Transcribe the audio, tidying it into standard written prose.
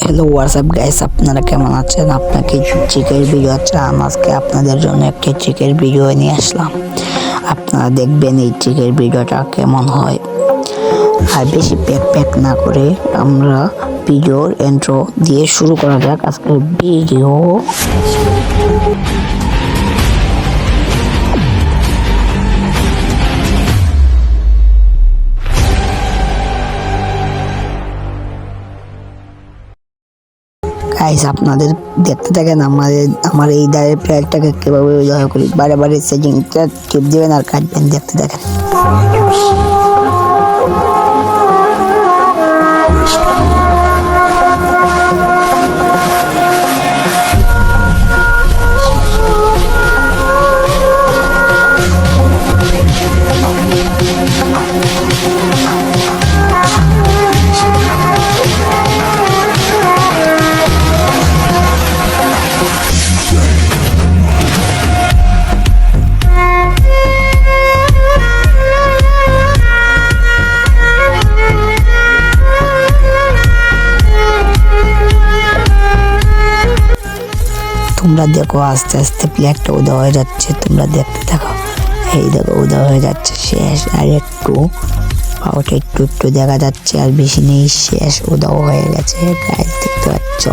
Hello WhatsApp guys, আপনারা কেমন আছেন? আপনাকে চিকের ভিডিও চান? আজকে আপনাদের জন্য একটি চিকের ভিডিও নিয়ে আসলাম। আপনারা দেখবেন এই চিকের ভিডিওটা কেমন হয়। আর বেশি প্যাক না করে আমরা ভিডিওর ইন্ট্রো দিয়ে শুরু করা যাক আজকের ভিডিও। গাইস, আপনাদের দেখতে থাকেন আমার এই দাঁড়ের প্লেয়ারটাকে কীভাবে দয়া করি বারে বারে সেটিংটা টিপ দেবেন আর কাটবেন, দেখতে থাকেন। তোমরা দেখো আস্তে আস্তে প্লেয়ারটা উদা হয়ে যাচ্ছে, তোমরা দেখতে থাকো। এই দেখো উদা হয়ে যাচ্ছে, শেষ। আর একটু পাওয়াটা একটু দেখা যাচ্ছে, আর বেশি নেই, শেষ, উদাও হয়ে গেছে। গাইস দেখতে পাচ্ছ।